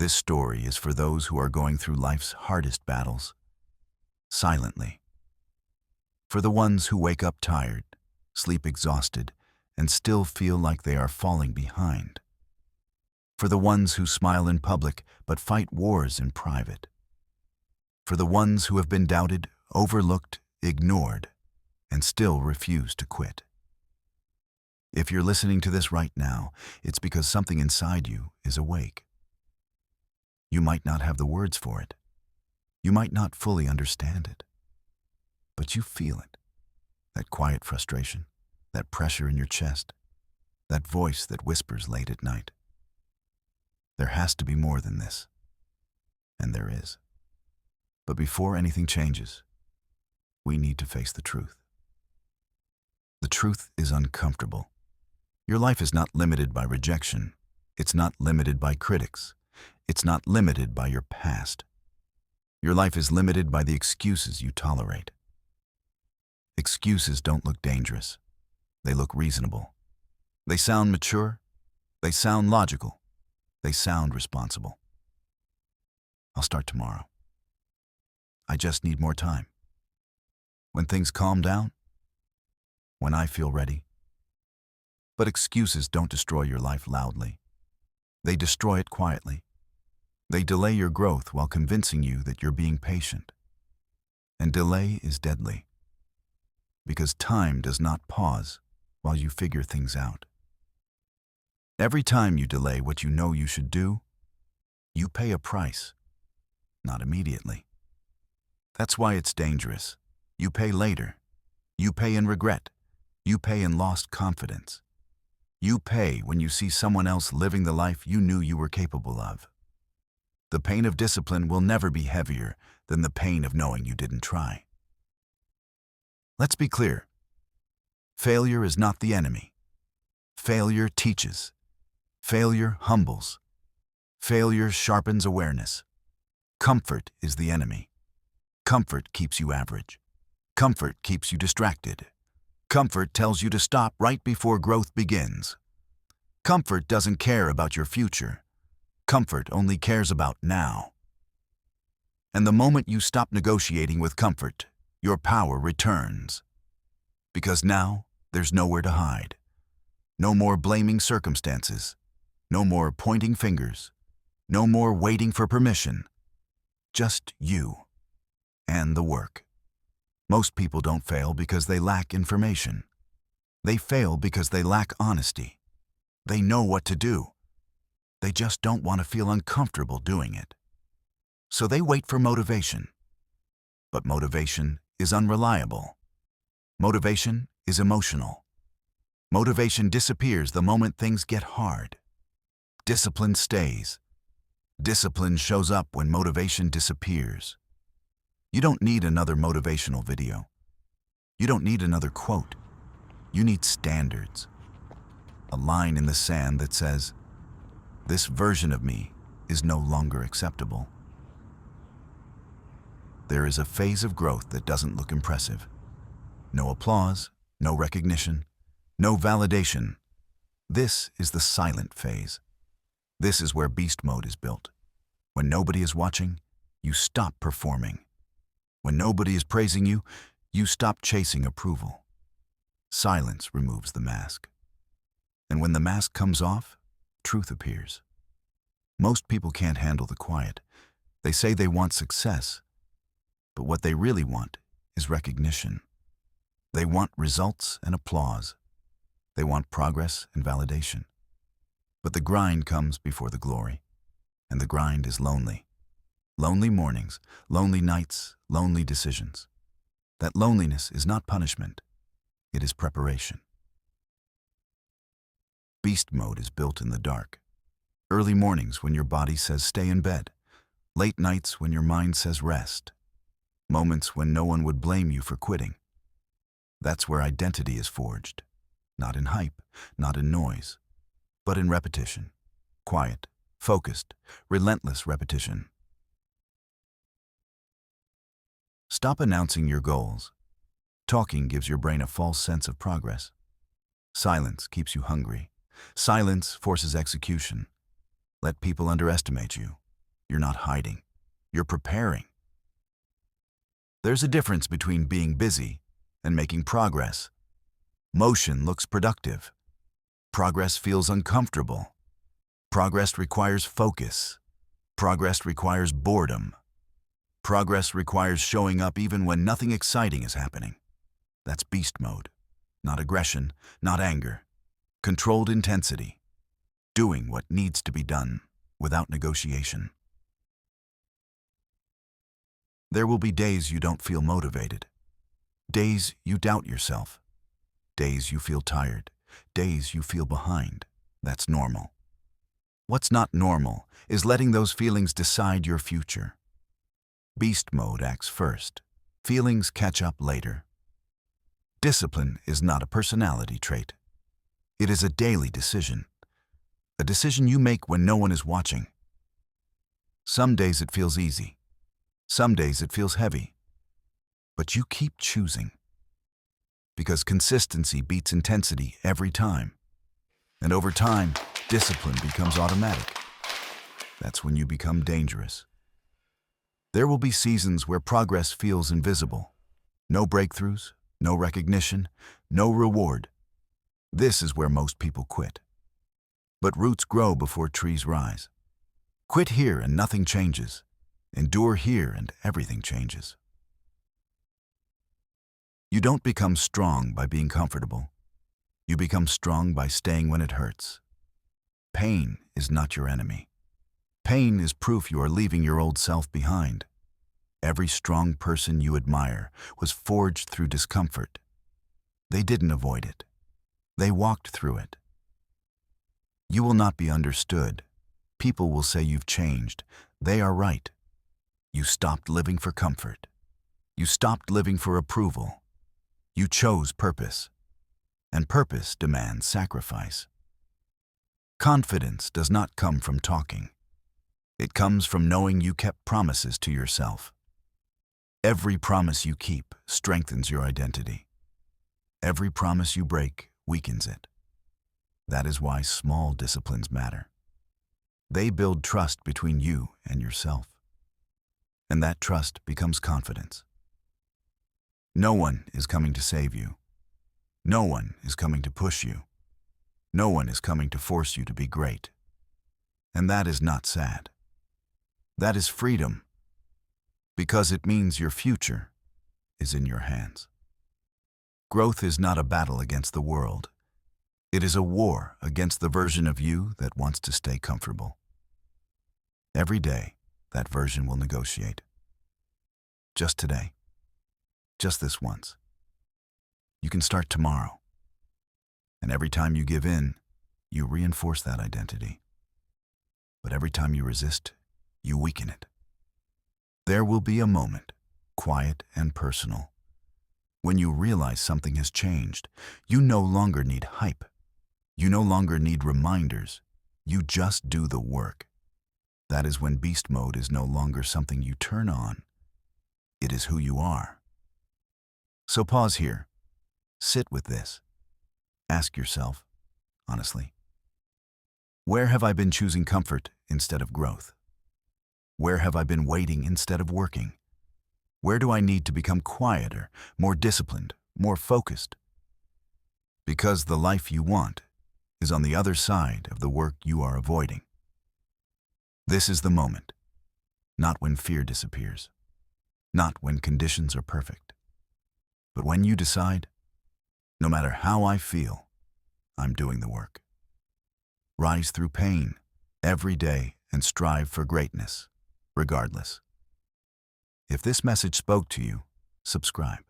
This story is for those who are going through life's hardest battles, silently. For the ones who wake up tired, sleep exhausted, and still feel like they are falling behind. For the ones who smile in public but fight wars in private. For the ones who have been doubted, overlooked, ignored, and still refuse to quit. If you're listening to this right now, it's because something inside you is awake. You might not have the words for it. You might not fully understand it. But you feel it. That quiet frustration, that pressure in your chest, that voice that whispers late at night. There has to be more than this. And there is. But before anything changes, we need to face the truth. The truth is uncomfortable. Your life is not limited by rejection. It's not limited by critics. It's not limited by your past. Your life is limited by the excuses you tolerate. Excuses don't look dangerous. They look reasonable. They sound mature. They sound logical. They sound responsible. I'll start tomorrow. I just need more time. When things calm down, when I feel ready. But excuses don't destroy your life loudly. They destroy it quietly. They delay your growth while convincing you that you're being patient. And delay is deadly. Because time does not pause while you figure things out. Every time you delay what you know you should do, you pay a price. Not immediately. That's why it's dangerous. You pay later. You pay in regret. You pay in lost confidence. You pay when you see someone else living the life you knew you were capable of. The pain of discipline will never be heavier than the pain of knowing you didn't try. Let's be clear. Failure is not the enemy. Failure teaches. Failure humbles. Failure sharpens awareness. Comfort is the enemy. Comfort keeps you average. Comfort keeps you distracted. Comfort tells you to stop right before growth begins. Comfort doesn't care about your future. Comfort only cares about now. And the moment you stop negotiating with comfort, your power returns. Because now, there's nowhere to hide. No more blaming circumstances. No more pointing fingers. No more waiting for permission. Just you and the work. Most people don't fail because they lack information. They fail because they lack honesty. They know what to do. They just don't want to feel uncomfortable doing it. So they wait for motivation. But motivation is unreliable. Motivation is emotional. Motivation disappears the moment things get hard. Discipline stays. Discipline shows up when motivation disappears. You don't need another motivational video. You don't need another quote. You need standards. A line in the sand that says, "This version of me is no longer acceptable." There is a phase of growth that doesn't look impressive. No applause, no recognition, no validation. This is the silent phase. This is where beast mode is built. When nobody is watching, you stop performing. When nobody is praising you, you stop chasing approval. Silence removes the mask. And when the mask comes off, truth appears. Most people can't handle the quiet. They say they want success, but what they really want is recognition. They want results and applause. They want progress and validation. But the grind comes before the glory, and the grind is lonely. Lonely mornings, lonely nights, lonely decisions. That loneliness is not punishment. It is preparation. Beast mode is built in the dark. Early mornings when your body says stay in bed. Late nights when your mind says rest. Moments when no one would blame you for quitting. That's where identity is forged. Not in hype, not in noise, but in repetition. Quiet, focused, relentless repetition. Stop announcing your goals. Talking gives your brain a false sense of progress. Silence keeps you hungry. Silence forces execution. Let people underestimate you. You're not hiding. You're preparing. There's a difference between being busy and making progress. Motion looks productive. Progress feels uncomfortable. Progress requires focus. Progress requires boredom. Progress requires showing up even when nothing exciting is happening. That's beast mode. Not aggression, not anger. Controlled intensity. Doing what needs to be done without negotiation. There will be days you don't feel motivated. Days you doubt yourself. Days you feel tired. Days you feel behind. That's normal. What's not normal is letting those feelings decide your future. Beast mode acts first. Feelings catch up later. Discipline is not a personality trait. It is a daily decision. A decision you make when no one is watching. Some days it feels easy. Some days it feels heavy. But you keep choosing. Because consistency beats intensity every time. And over time, discipline becomes automatic. That's when you become dangerous. There will be seasons where progress feels invisible. No breakthroughs, no recognition, no reward. This is where most people quit. But roots grow before trees rise. Quit here and nothing changes. Endure here and everything changes. You don't become strong by being comfortable. You become strong by staying when it hurts. Pain is not your enemy. Pain is proof you are leaving your old self behind. Every strong person you admire was forged through discomfort. They didn't avoid it. They walked through it. You will not be understood. People will say you've changed. They are right. You stopped living for comfort. You stopped living for approval. You chose purpose. And purpose demands sacrifice. Confidence does not come from talking. It comes from knowing you kept promises to yourself. Every promise you keep strengthens your identity. Every promise you break weakens it. That is why small disciplines matter. They build trust between you and yourself. And that trust becomes confidence. No one is coming to save you. No one is coming to push you. No one is coming to force you to be great. And that is not sad. That is freedom, because it means your future is in your hands. Growth is not a battle against the world. It is a war against the version of you that wants to stay comfortable. Every day, that version will negotiate. Just today. Just this once. You can start tomorrow. And every time you give in, you reinforce that identity. But every time you resist, you weaken it. There will be a moment, quiet and personal, when you realize something has changed. You no longer need hype. You no longer need reminders. You just do the work. That is when beast mode is no longer something you turn on. It is who you are. So pause here. Sit with this. Ask yourself, honestly, where have I been choosing comfort instead of growth? Where have I been waiting instead of working? Where do I need to become quieter, more disciplined, more focused? Because the life you want is on the other side of the work you are avoiding. This is the moment, not when fear disappears, not when conditions are perfect, but when you decide, no matter how I feel, I'm doing the work. Rise through pain every day and strive for greatness, regardless. If this message spoke to you, subscribe.